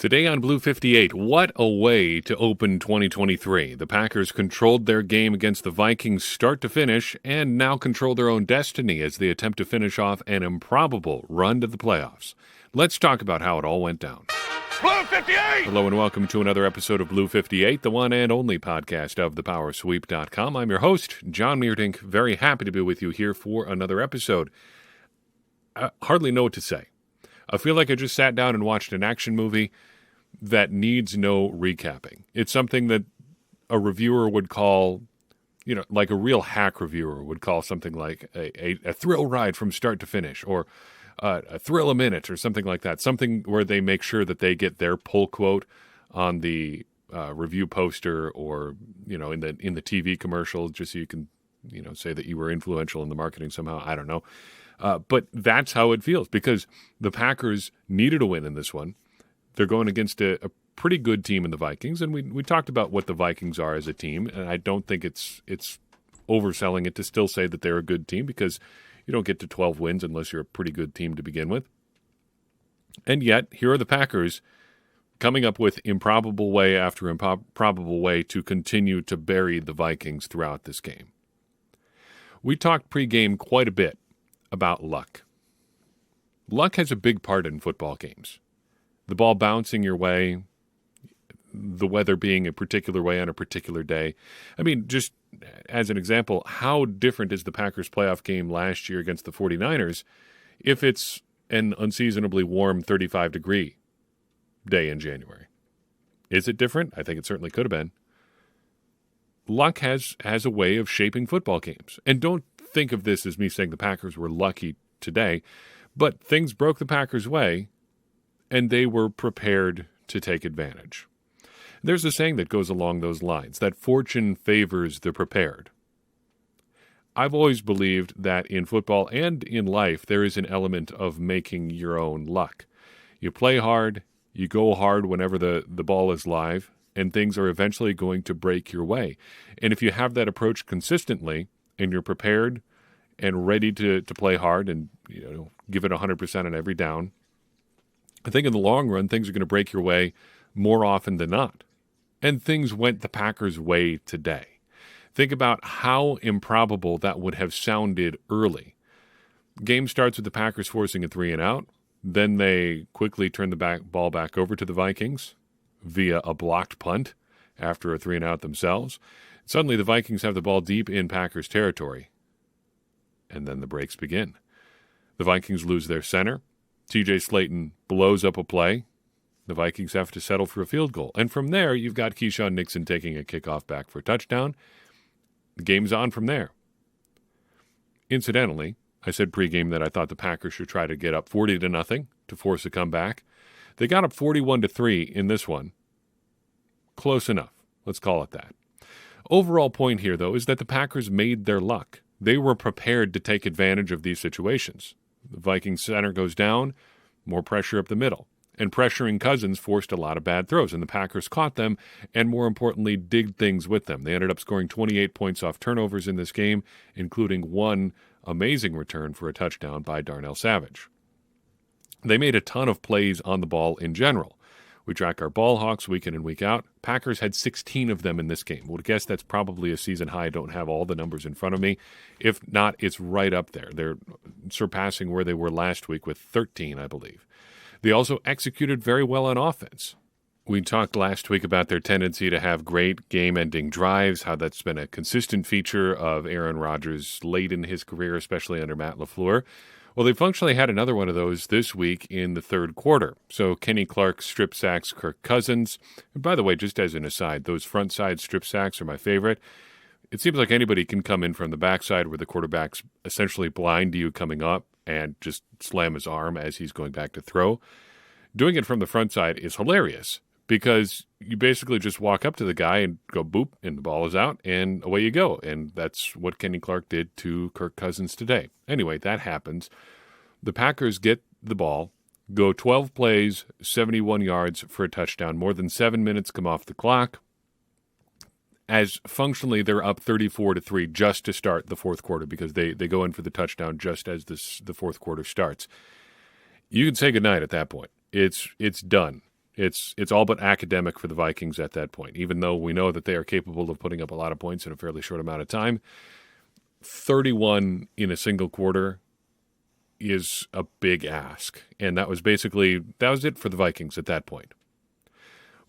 Today on Blue 58, what a way to open 2023. The Packers controlled their game against the Vikings start to finish and now control their own destiny as they attempt to finish off an improbable run to the playoffs. Let's talk about how it all went down. Blue 58! Hello and welcome to another episode of Blue 58, the one and only podcast of thepowersweep.com. I'm your host, John Meerdink. Very happy to be with you here for another episode. I hardly know what to say. I feel like I just sat down and watched an action movie that needs no recapping. It's something that a reviewer would call, like a real hack reviewer would call something like a thrill ride from start to finish, or a thrill a minute, or something like that. Something where they make sure that they get their pull quote on the review poster, or in the TV commercial, just so you can say that you were influential in the marketing somehow. I don't know. But that's how it feels, because the Packers needed a win in this one. They're going against a pretty good team in the Vikings, and we talked about what the Vikings are as a team, and I don't think it's overselling it to still say that they're a good team, because you don't get to 12 wins unless you're a pretty good team to begin with. And yet, here are the Packers coming up with improbable way after improbable way to continue to bury the Vikings throughout this game. We talked pregame quite a bit about luck. Luck has a big part in football games. The ball bouncing your way, the weather being a particular way on a particular day. I mean, just as an example, how different is the Packers playoff game last year against the 49ers if it's an unseasonably warm 35-degree day in January? Is it different? I think it certainly could have been. Luck has a way of shaping football games. And don't think of this as me saying the Packers were lucky today, but things broke the Packers' way, and they were prepared to take advantage. There's a saying that goes along those lines, that fortune favors the prepared. I've always believed that in football and in life, there is an element of making your own luck. You play hard, you go hard whenever the ball is live, and things are eventually going to break your way. And if you have that approach consistently, and you're prepared and ready to play hard and give it 100% on every down, I think in the long run, things are going to break your way more often than not. And things went the Packers' way today. Think about how improbable that would have sounded early. Game starts with the Packers forcing a 3-and-out. Then they quickly turn the ball back over to the Vikings via a blocked punt after a 3-and-out themselves. Suddenly, the Vikings have the ball deep in Packers territory. And then the breaks begin. The Vikings lose their center. TJ Slayton blows up a play. The Vikings have to settle for a field goal. And from there, you've got Keyshawn Nixon taking a kickoff back for a touchdown. The game's on from there. Incidentally, I said pregame that I thought the Packers should try to get up 40-0 to force a comeback. They got up 41-3 in this one. Close enough. Let's call it that. Overall point here, though, is that the Packers made their luck. They were prepared to take advantage of these situations. The Vikings center goes down, more pressure up the middle. And pressuring Cousins forced a lot of bad throws, and the Packers caught them and, more importantly, did things with them. They ended up scoring 28 points off turnovers in this game, including one amazing return for a touchdown by Darnell Savage. They made a ton of plays on the ball in general. We track our ball hawks week in and week out. Packers had 16 of them in this game. Would guess that's probably a season high. I don't have all the numbers in front of me. If not, it's right up there. They're surpassing where they were last week with 13, I believe. They also executed very well on offense. We talked last week about their tendency to have great game-ending drives, how that's been a consistent feature of Aaron Rodgers late in his career, especially under Matt LaFleur. Well, they functionally had another one of those this week in the third quarter. So Kenny Clark strip sacks Kirk Cousins. And by the way, just as an aside, those front side strip sacks are my favorite. It seems like anybody can come in from the backside where the quarterback's essentially blind to you coming up and just slam his arm as he's going back to throw. Doing it from the front side is hilarious because you basically just walk up to the guy and go boop, and the ball is out, and away you go. And that's what Kenny Clark did to Kirk Cousins today. Anyway, that happens. The Packers get the ball, go 12 plays, 71 yards for a touchdown. More than 7 minutes come off the clock. As functionally they're up 34-3 just to start the fourth quarter because they go in for the touchdown just as the fourth quarter starts. You can say goodnight at that point. It's done. It's all but academic for the Vikings at that point, even though we know that they are capable of putting up a lot of points in a fairly short amount of time. 31 in a single quarter is a big ask, and that was it for the Vikings at that point.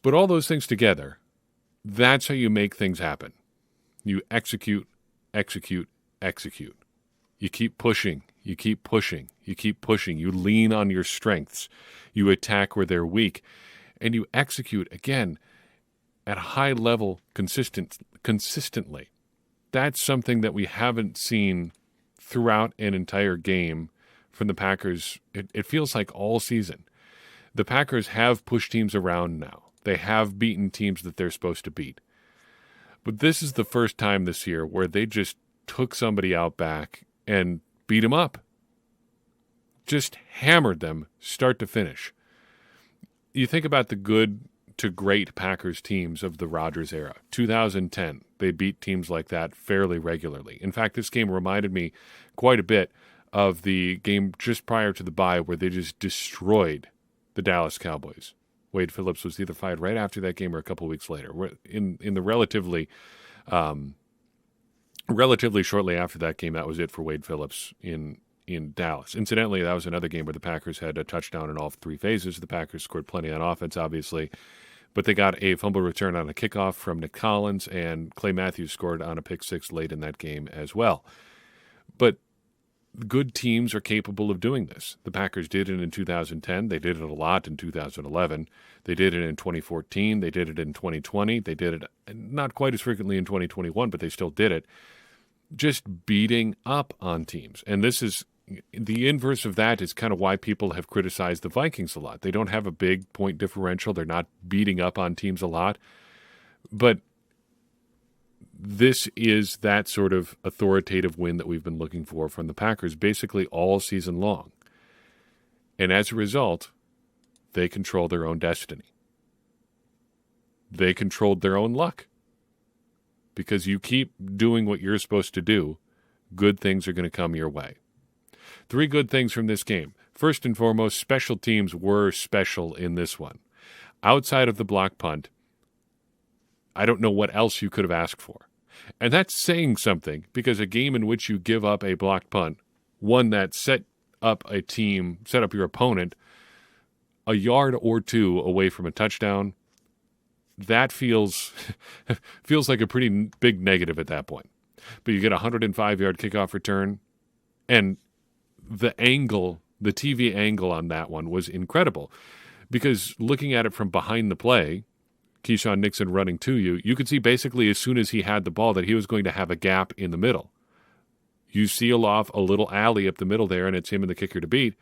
But all those things together, that's how you make things happen. You execute, execute, execute. You keep pushing, you keep pushing, you keep pushing. You lean on your strengths. You attack where they're weak, and you execute, again, at a high level consistently. That's something that we haven't seen throughout an entire game from the Packers. It feels like all season. The Packers have pushed teams around now. They have beaten teams that they're supposed to beat. But this is the first time this year where they just took somebody out back and beat them up. Just hammered them start to finish. You think about the good to great Packers teams of the Rodgers era. 2010, they beat teams like that fairly regularly. In fact, this game reminded me quite a bit of the game just prior to the bye where they just destroyed the Dallas Cowboys. Wade Phillips was either fired right after that game or a couple weeks later. In the relatively shortly after that game, that was it for Wade Phillips in Dallas. Incidentally, that was another game where the Packers had a touchdown in all three phases. The Packers scored plenty on offense, obviously, but they got a fumble return on a kickoff from Nick Collins, and Clay Matthews scored on a pick six late in that game as well. But good teams are capable of doing this. The Packers did it in 2010. They did it a lot in 2011. They did it in 2014. They did it in 2020. They did it not quite as frequently in 2021, but they still did it. Just beating up on teams. And this is the inverse of that is kind of why people have criticized the Vikings a lot. They don't have a big point differential. They're not beating up on teams a lot. But this is that sort of authoritative win that we've been looking for from the Packers basically all season long. And as a result, they control their own destiny. They controlled their own luck. Because you keep doing what you're supposed to do, good things are going to come your way. 3 good things from this game. First and foremost, special teams were special in this one. Outside of the block punt, I don't know what else you could have asked for. And that's saying something, because a game in which you give up a blocked punt, one that set up your opponent a yard or two away from a touchdown, that feels like a pretty big negative at that point. But you get a 105-yard kickoff return, and the TV angle on that one was incredible, because looking at it from behind the play, Keyshawn Nixon running to you, you could see basically as soon as he had the ball that he was going to have a gap in the middle. You seal off a little alley up the middle there, and it's him and the kicker to beat,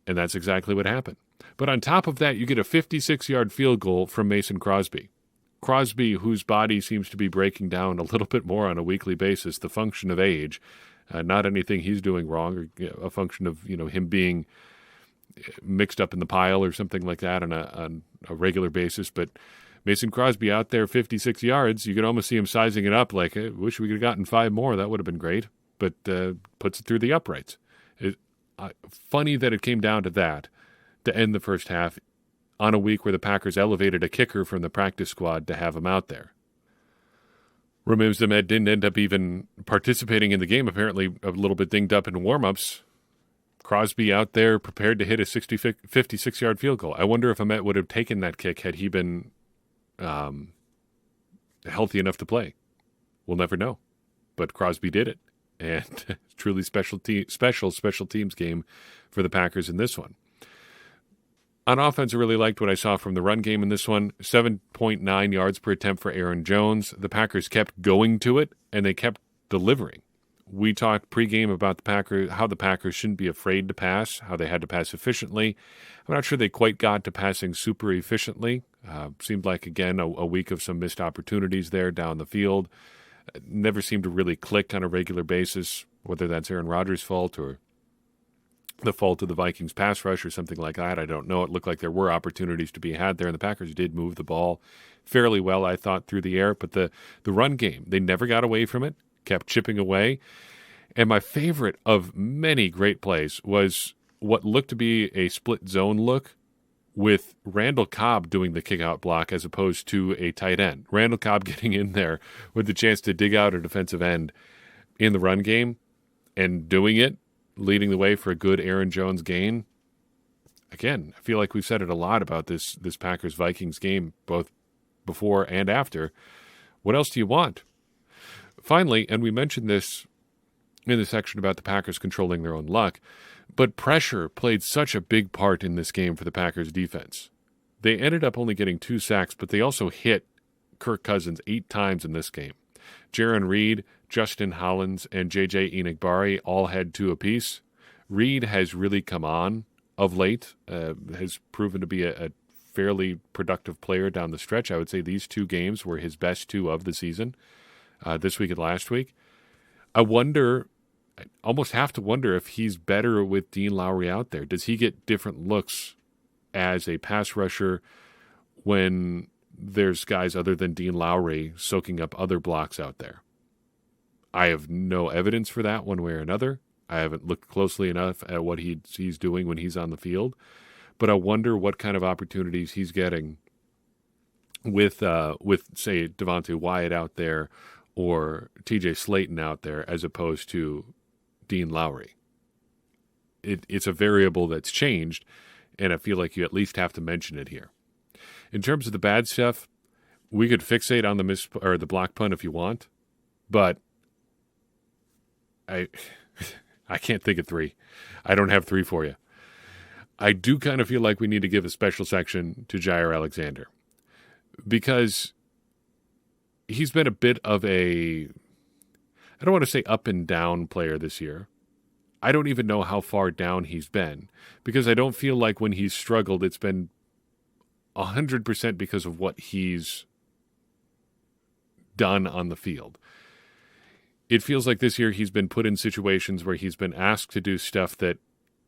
and that's exactly what happened. But on top of that, you get a 56-yard field goal from Mason Crosby. Crosby, whose body seems to be breaking down a little bit more on a weekly basis, the function of age, not anything he's doing wrong, or a function of him being mixed up in the pile or something like that on a regular basis. But Mason Crosby out there 56 yards, you could almost see him sizing it up like, I wish we could have gotten 5 more. That would have been great. But puts it through the uprights. Funny that it came down to that to end the first half on a week where the Packers elevated a kicker from the practice squad to have him out there. Ramim Zamed didn't end up even participating in the game, apparently a little bit dinged up in warm-ups. Crosby out there prepared to hit a 56-yard field goal. I wonder if Ahmet would have taken that kick had he been healthy enough to play. We'll never know. But Crosby did it. And truly special teams game for the Packers in this one. On offense, I really liked what I saw from the run game in this one. 7.9 yards per attempt for Aaron Jones. The Packers kept going to it, and they kept delivering. We talked pregame about how the Packers shouldn't be afraid to pass, how they had to pass efficiently. I'm not sure they quite got to passing super efficiently. Seemed like, again, a week of some missed opportunities there down the field. Never seemed to really click on a regular basis, whether that's Aaron Rodgers' fault or the fault of the Vikings pass rush or something like that. I don't know. It looked like there were opportunities to be had there, and the Packers did move the ball fairly well, I thought, through the air. But the run game, they never got away from it, kept chipping away. And my favorite of many great plays was what looked to be a split zone look with Randall Cobb doing the kick-out block as opposed to a tight end. Randall Cobb getting in there with the chance to dig out a defensive end in the run game and doing it, leading the way for a good Aaron Jones gain. Again, I feel like we've said it a lot about this Packers-Vikings game, both before and after. What else do you want? Finally, and we mentioned this in the section about the Packers controlling their own luck, but pressure played such a big part in this game for the Packers defense. They ended up only getting 2 sacks, but they also hit Kirk Cousins 8 times in this game. Jaron Reed, Justin Hollins, and J.J. Enagbare all had 2 apiece. Reed has really come on of late, has proven to be a fairly productive player down the stretch. I would say these 2 games were his best 2 of the season, this week and last week. I almost have to wonder if he's better with Dean Lowry out there. Does he get different looks as a pass rusher when there's guys other than Dean Lowry soaking up other blocks out there? I have no evidence for that one way or another. I haven't looked closely enough at what he's doing when he's on the field. But I wonder what kind of opportunities he's getting with say, Devontae Wyatt out there or TJ Slayton out there as opposed to Dean Lowry. It's a variable that's changed, and I feel like you at least have to mention it here. In terms of the bad stuff, we could fixate on the block punt if you want, but I can't think of 3. I don't have 3 for you. I do kind of feel like we need to give a special section to Jaire Alexander because he's been a bit of I don't want to say up and down player this year. I don't even know how far down he's been because I don't feel like when he's struggled, it's been 100% because of what he's done on the field. It feels like this year he's been put in situations where he's been asked to do stuff that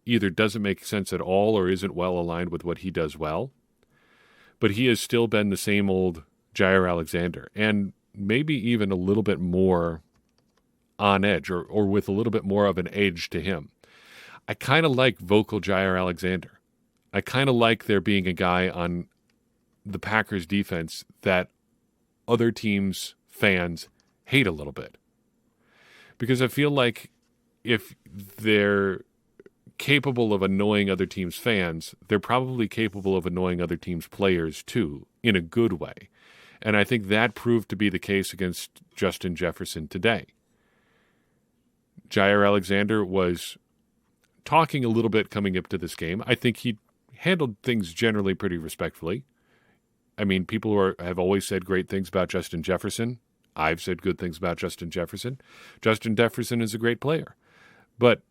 either doesn't make sense at all or isn't well aligned with what he does well. But he has still been the same old Jaire Alexander, and maybe even a little bit more on edge or with a little bit more of an edge to him. I kind of like vocal Jaire Alexander. I kind of like there being a guy on the Packers defense that other teams' fans hate a little bit. Because I feel like if they're capable of annoying other teams' fans, they're probably capable of annoying other teams' players too, in a good way. And I think that proved to be the case against Justin Jefferson today. Jaire Alexander was talking a little bit coming up to this game. I think he handled things generally pretty respectfully. I mean, people have always said great things about Justin Jefferson. I've said good things about Justin Jefferson. Justin Jefferson is a great player. But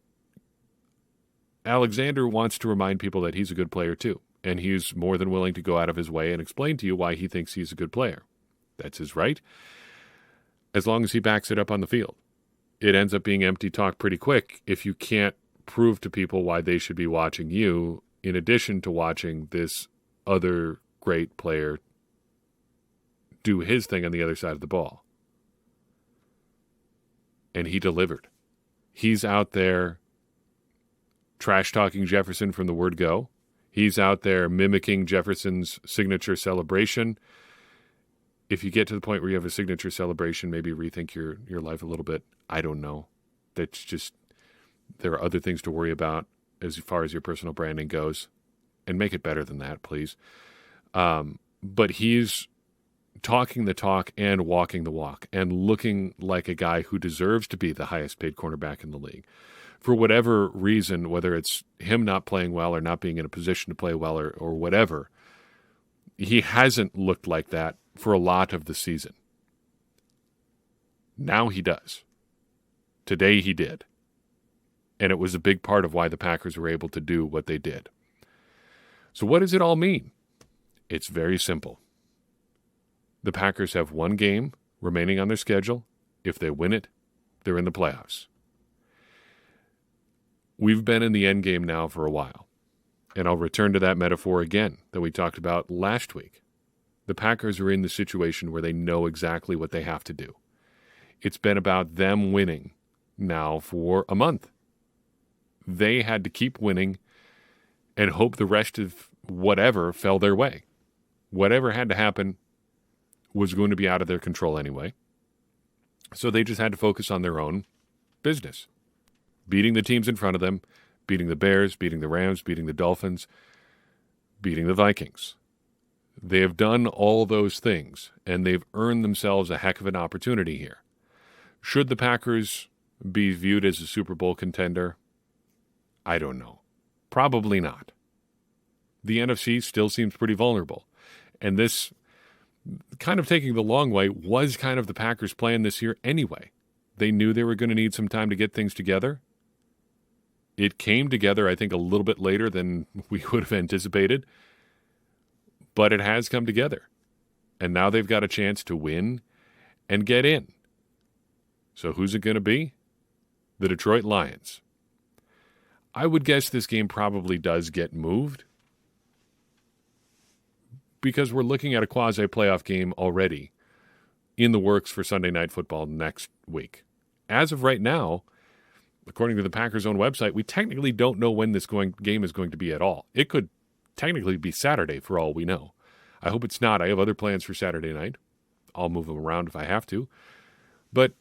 Alexander wants to remind people that he's a good player too. And he's more than willing to go out of his way and explain to you why he thinks he's a good player. That's his right, as long as he backs it up on the field. It ends up being empty talk pretty quick if you can't prove to people why they should be watching you, in addition to watching this other great player do his thing on the other side of the ball. And he delivered. He's out there trash-talking Jefferson from the word go. He's out there mimicking Jefferson's signature celebration. If you get to the point where you have a signature celebration, maybe rethink your life a little bit. I don't know. That's just, there are other things to worry about as far as your personal branding goes. And make it better than that, please. But he's talking the talk and walking the walk and looking like a guy who deserves to be the highest paid cornerback in the league. For whatever reason, whether it's him not playing well or not being in a position to play well or whatever, he hasn't looked like that for a lot of the season. Now he does. Today he did. And it was a big part of why the Packers were able to do what they did. So what does it all mean? It's very simple. The Packers have one game remaining on their schedule. If they win it, they're in the playoffs. We've been in the end game now for a while. And I'll return to that metaphor again that we talked about last week. The Packers are in the situation where they know exactly what they have to do. It's been about them winning now for a month. They had to keep winning and hope the rest of whatever fell their way. Whatever had to happen was going to be out of their control anyway. So they just had to focus on their own business. Beating the teams in front of them, beating the Bears, beating the Rams, beating the Dolphins, beating the Vikings. They have done all those things, and they've earned themselves a heck of an opportunity here. Should the Packers be viewed as a Super Bowl contender? I don't know. Probably not. The NFC still seems pretty vulnerable. And this, kind of taking the long way, was kind of the Packers' plan this year anyway. They knew they were going to need some time to get things together. It came together, I think, a little bit later than we would have anticipated. But it has come together. And now they've got a chance to win and get in. So who's it going to be? The Detroit Lions. I would guess this game probably does get moved because we're looking at a quasi-playoff game already in the works for Sunday Night Football next week. As of right now, according to the Packers' own website, we technically don't know when this game is going to be at all. It could technically be Saturday for all we know. I hope it's not. I have other plans for Saturday night. I'll move them around if I have to. But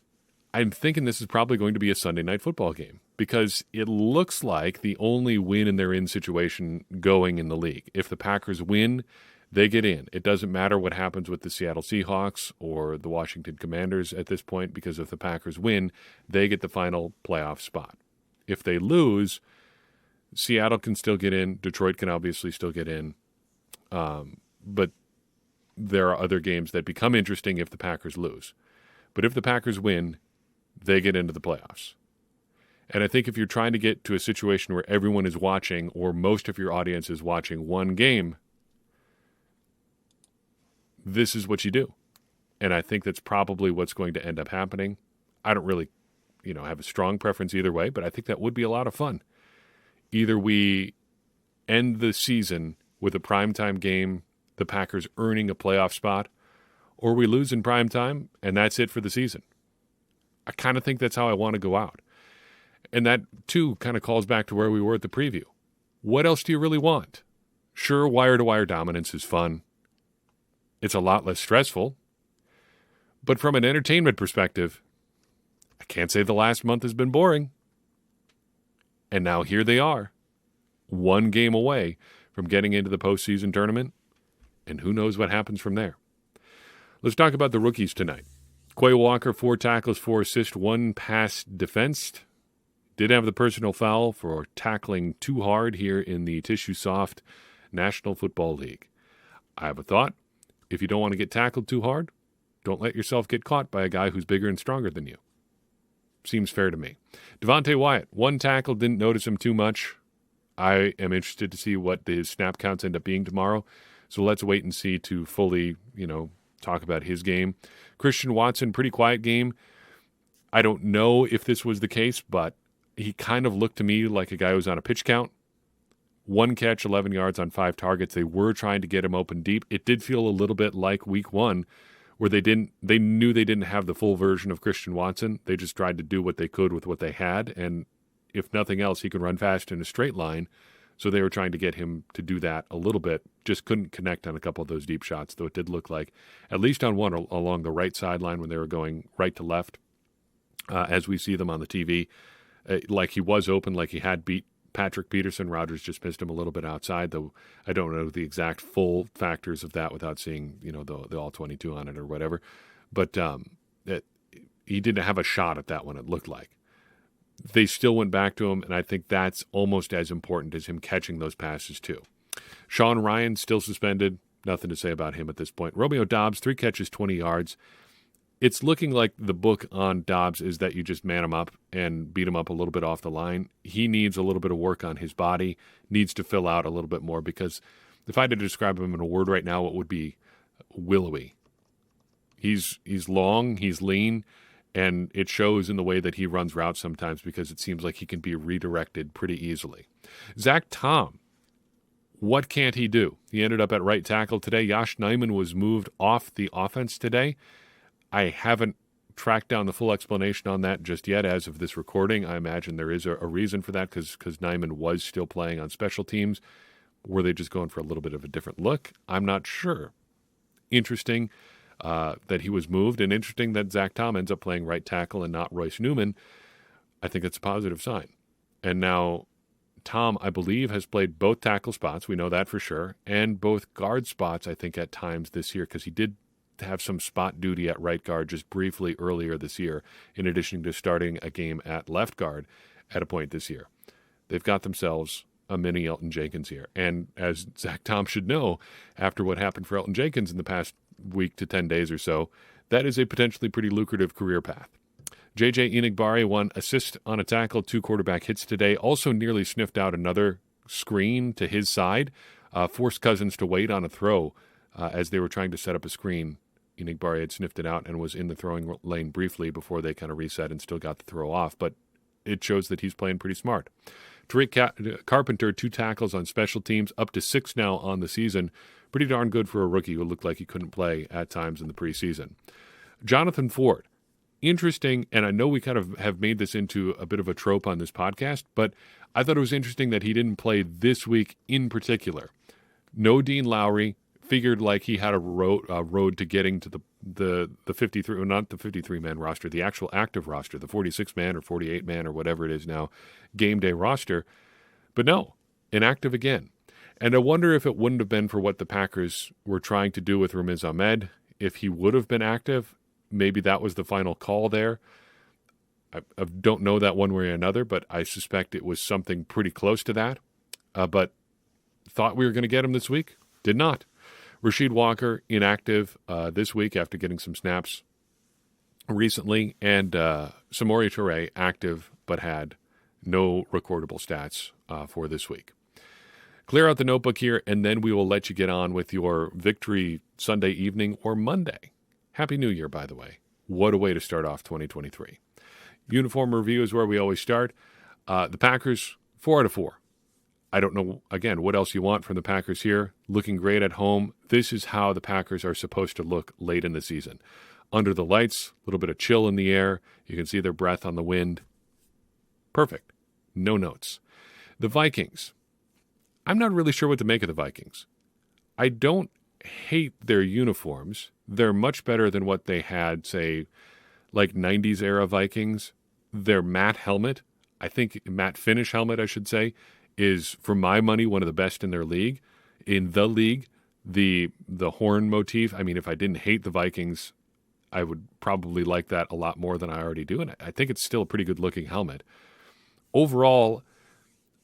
I'm thinking this is probably going to be a Sunday Night Football game because it looks like the only win and they're in situation going in the league. If the Packers win, they get in. It doesn't matter what happens with the Seattle Seahawks or the Washington Commanders at this point, because if the Packers win, they get the final playoff spot. If they lose, Seattle can still get in. Detroit can obviously still get in. But there are other games that become interesting if the Packers lose. But if the Packers win, they get into the playoffs. And I think if you're trying to get to a situation where everyone is watching or most of your audience is watching one game, this is what you do. And I think that's probably what's going to end up happening. I don't really, have a strong preference either way, but I think that would be a lot of fun. Either we end the season with a primetime game, the Packers earning a playoff spot, or we lose in primetime, and that's it for the season. I kind of think that's how I want to go out. And that, too, kind of calls back to where we were at the preview. What else do you really want? Sure, wire-to-wire dominance is fun. It's a lot less stressful. But from an entertainment perspective, I can't say the last month has been boring. And now here they are, one game away from getting into the postseason tournament, and who knows what happens from there. Let's talk about the rookies tonight. Quay Walker, 4 tackles, 4 assists, 1 pass defensed. Did have the personal foul for tackling too hard here in the Tissue Soft National Football League. I have a thought. If you don't want to get tackled too hard, don't let yourself get caught by a guy who's bigger and stronger than you. Seems fair to me. Devontae Wyatt, 1 tackle, didn't notice him too much. I am interested to see what his snap counts end up being tomorrow. So let's wait and see to fully, talk about his game. Christian Watson, pretty quiet game. I don't know if this was the case, but he kind of looked to me like a guy who was on a pitch count. 1 catch, 11 yards on 5 targets. They were trying to get him open deep. It did feel a little bit like week 1, where they knew they didn't have the full version of Christian Watson. They just tried to do what they could with what they had, and if nothing else, he could run fast in a straight line. So they were trying to get him to do that a little bit. Just couldn't connect on a couple of those deep shots, though it did look like, at least on one along the right sideline when they were going right to left, as we see them on the TV, like he was open, like he had beat Patrick Peterson. Rodgers just missed him a little bit outside, though I don't know the exact full factors of that without seeing, the all-22 on it or whatever. But he didn't have a shot at that one, it looked like. They still went back to him, and I think that's almost as important as him catching those passes too. Sean Ryan still suspended. Nothing to say about him at this point. Romeo Doubs, 3 catches, 20 yards. It's looking like the book on Doubs is that you just man him up and beat him up a little bit off the line. He needs a little bit of work on his body, needs to fill out a little bit more, because if I had to describe him in a word right now, it would be willowy. He's long, he's lean, and it shows in the way that he runs routes sometimes, because it seems like he can be redirected pretty easily. Zach Tom, what can't he do? He ended up at right tackle today. Josh Nijman was moved off the offense today. I haven't tracked down the full explanation on that just yet as of this recording. I imagine there is a reason for that, because Nijman was still playing on special teams. Were they just going for a little bit of a different look? I'm not sure. Interesting that he was moved, and interesting that Zach Tom ends up playing right tackle and not Royce Newman. I think that's a positive sign. And now Tom, I believe, has played both tackle spots. We know that for sure. And both guard spots, I think, at times this year, because he did have some spot duty at right guard just briefly earlier this year, in addition to starting a game at left guard at a point this year. They've got themselves a mini Elton Jenkins here. And as Zach Tom should know, after what happened for Elton Jenkins in the past week to 10 days or so, that is a potentially pretty lucrative career path. J.J. Enagbare, 1 assist on a tackle, 2 quarterback hits today. Also nearly sniffed out another screen to his side. Forced Cousins to wait on a throw as they were trying to set up a screen. Enagbare had sniffed it out and was in the throwing lane briefly before they kind of reset and still got the throw off. But it shows that he's playing pretty smart. Tariq Carpenter, 2 tackles on special teams, up to 6 now on the season. Pretty darn good for a rookie who looked like he couldn't play at times in the preseason. Jonathan Ford. Interesting, and I know we kind of have made this into a bit of a trope on this podcast, but I thought it was interesting that he didn't play this week in particular. No Dean Lowry, figured like he had a road to getting to the 53, not the 53-man roster, the actual active roster, the 46-man or 48-man or whatever it is now, game day roster. But no, inactive again. And I wonder if it wouldn't have been for what the Packers were trying to do with Ramiz Ahmed, if he would have been active. Maybe that was the final call there. I don't know that one way or another, but I suspect it was something pretty close to that. But thought we were going to get him this week. Did not. Rasheed Walker, inactive this week after getting some snaps recently. And Samori Toure, active, but had no recordable stats for this week. Clear out the notebook here, and then we will let you get on with your victory Sunday evening or Monday. Happy New Year, by the way. What a way to start off 2023. Uniform review is where we always start. The Packers, 4 out of 4. I don't know, again, what else you want from the Packers here. Looking great at home. This is how the Packers are supposed to look late in the season. Under the lights, a little bit of chill in the air. You can see their breath on the wind. Perfect. No notes. The Vikings. I'm not really sure what to make of the Vikings. I don't hate their uniforms. They're much better than what they had, say, like 90s era Vikings. Their matte helmet, I think matte finish helmet, I should say, is, for my money, one of the best in their league. In the league, the horn motif, I mean, if I didn't hate the Vikings, I would probably like that a lot more than I already do. And I think it's still a pretty good-looking helmet. Overall,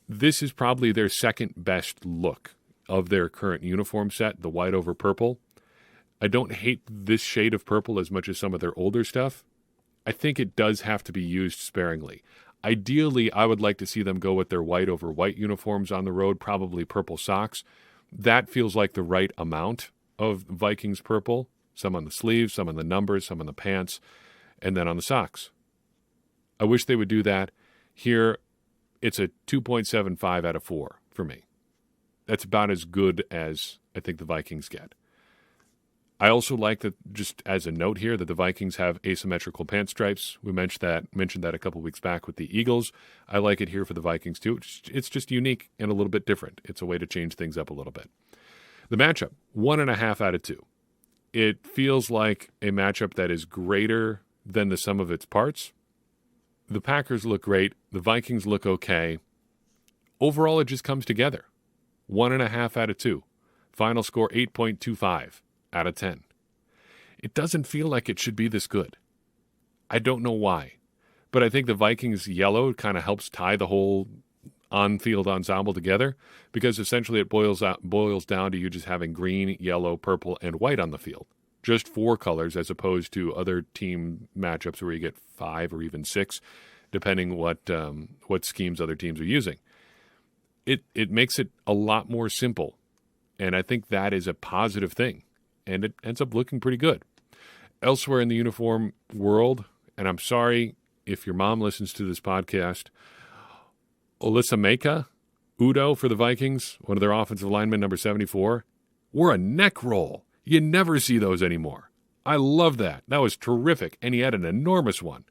this is probably their second best look of their current uniform set, the white over purple. I don't hate this shade of purple as much as some of their older stuff. I think it does have to be used sparingly. Ideally, I would like to see them go with their white over white uniforms on the road, probably purple socks. That feels like the right amount of Vikings purple. Some on the sleeves, some on the numbers, some on the pants, and then on the socks. I wish they would do that. Here, it's a 2.75 out of 4 for me. That's about as good as I think the Vikings get. I also like that, just as a note here, that the Vikings have asymmetrical pant stripes. We mentioned that a couple weeks back with the Eagles. I like it here for the Vikings too. It's just unique and a little bit different. It's a way to change things up a little bit. The matchup, 1.5 out of 2. It feels like a matchup that is greater than the sum of its parts. The Packers look great. The Vikings look okay. Overall, it just comes together. 1.5 out of 2. Final score, 8.25 out of 10. It doesn't feel like it should be this good. I don't know why. But I think the Vikings yellow kind of helps tie the whole on-field ensemble together, because essentially it boils down to you just having green, yellow, purple, and white on the field. Just 4 colors, as opposed to other team matchups where you get 5 or even 6, depending what schemes other teams are using. It makes it a lot more simple, and I think that is a positive thing, and it ends up looking pretty good. Elsewhere in the uniform world, and I'm sorry if your mom listens to this podcast, Olisamaeka Udo for the Vikings, one of their offensive linemen, number 74, wore a neck roll. You never see those anymore. I love that. That was terrific, and he had an enormous one.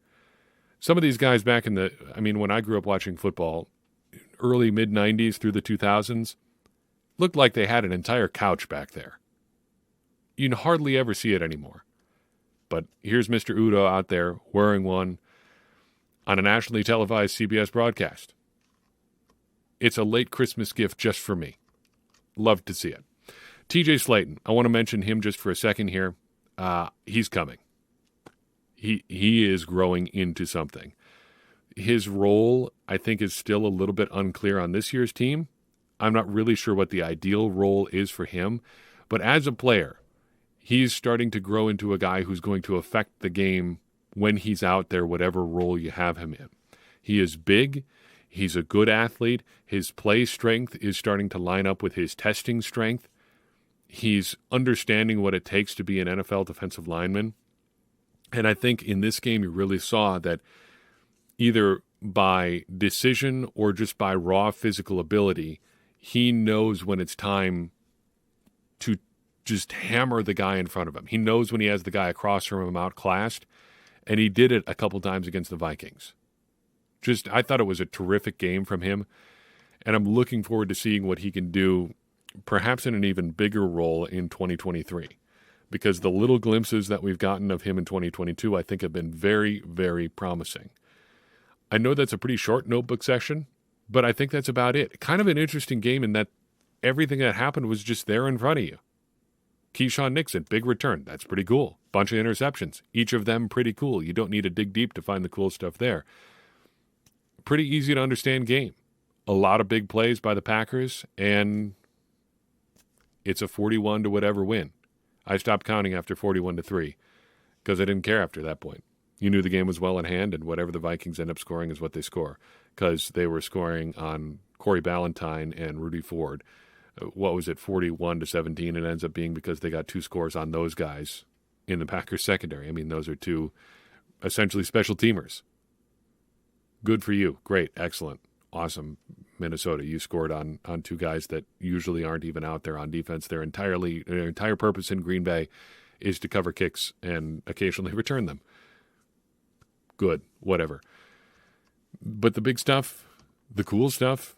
Some of these guys back when I grew up watching football, early, mid-90s through the 2000s, Looked like they had an entire couch back there. You hardly ever see it anymore. But here's Mr. Udo out there wearing one on a nationally televised CBS broadcast. It's a late Christmas gift just for me. Love to see it. TJ Slayton, I want to mention him just for a second here. He's coming. He is growing into something. His role, I think, is still a little bit unclear on this year's team. I'm not really sure what the ideal role is for him. But as a player, he's starting to grow into a guy who's going to affect the game when he's out there, whatever role you have him in. He is big. He's a good athlete. His play strength is starting to line up with his testing strength. He's understanding what it takes to be an NFL defensive lineman. And I think in this game you really saw that either by decision or just by raw physical ability, he knows when it's time to just hammer the guy in front of him. He knows when he has the guy across from him outclassed, and he did it a couple times against the Vikings. I thought it was a terrific game from him, and I'm looking forward to seeing what he can do, perhaps in an even bigger role in 2023, because the little glimpses that we've gotten of him in 2022, I think, have been very, very promising. I know that's a pretty short notebook session, but I think that's about it. Kind of an interesting game in that everything that happened was just there in front of you. Keyshawn Nixon, big return. That's pretty cool. Bunch of interceptions. Each of them pretty cool. You don't need to dig deep to find the cool stuff there. Pretty easy to understand game. A lot of big plays by the Packers, and it's a 41 to whatever win. I stopped counting after 41-3 because I didn't care after that point. You knew the game was well in hand, and whatever the Vikings end up scoring is what they score, because they were scoring on Corey Ballantyne and Rudy Ford. What was it, 41-17? It ends up being because they got two scores on those guys in the Packers secondary. I mean, those are two essentially special teamers. Good for you. Great. Excellent. Awesome. Minnesota, you scored on two guys that usually aren't even out there on defense. Their entire purpose in Green Bay is to cover kicks and occasionally return them. Good. Whatever. But the big stuff, the cool stuff,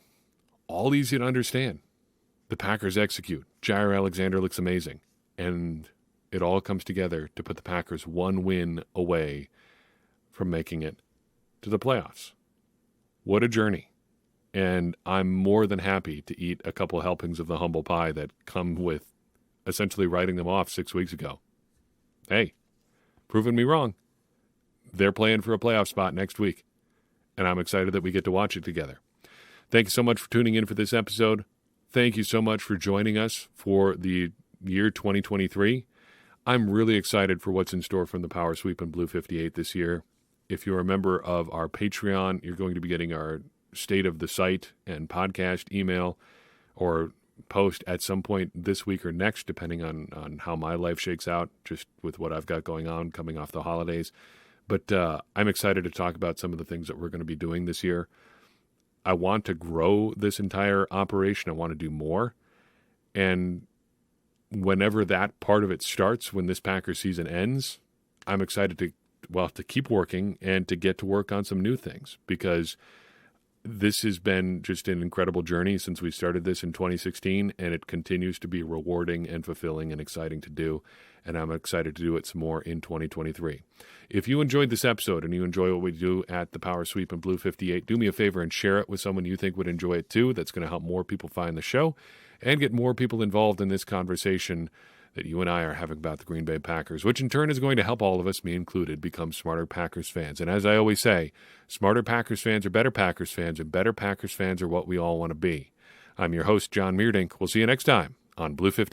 all easy to understand. The Packers execute. Jaire Alexander looks amazing. And it all comes together to put the Packers one win away from making it to the playoffs. What a journey. And I'm more than happy to eat a couple helpings of the humble pie that come with essentially writing them off 6 weeks ago. Hey, proving me wrong. They're playing for a playoff spot next week, and I'm excited that we get to watch it together. Thank you so much for tuning in for this episode. Thank you so much for joining us for the year 2023. I'm really excited for what's in store from the Power Sweep and Blue 58 this year. If you're a member of our Patreon, you're going to be getting our state of the site and podcast email or post at some point this week or next, depending on how my life shakes out, just with what I've got going on coming off the holidays. But I'm excited to talk about some of the things that we're going to be doing this year. I want to grow this entire operation. I want to do more. And whenever that part of it starts, when this Packers season ends, I'm excited to keep working and to get to work on some new things, because this has been just an incredible journey since we started this in 2016, and it continues to be rewarding and fulfilling and exciting to do, and I'm excited to do it some more in 2023. If you enjoyed this episode and you enjoy what we do at the Power Sweep and Blue 58, do me a favor and share it with someone you think would enjoy it too. That's going to help more people find the show and get more people involved in this conversation that you and I are having about the Green Bay Packers, which in turn is going to help all of us, me included, become smarter Packers fans. And as I always say, smarter Packers fans are better Packers fans, and better Packers fans are what we all want to be. I'm your host, John Meerdink. We'll see you next time on Blue 50.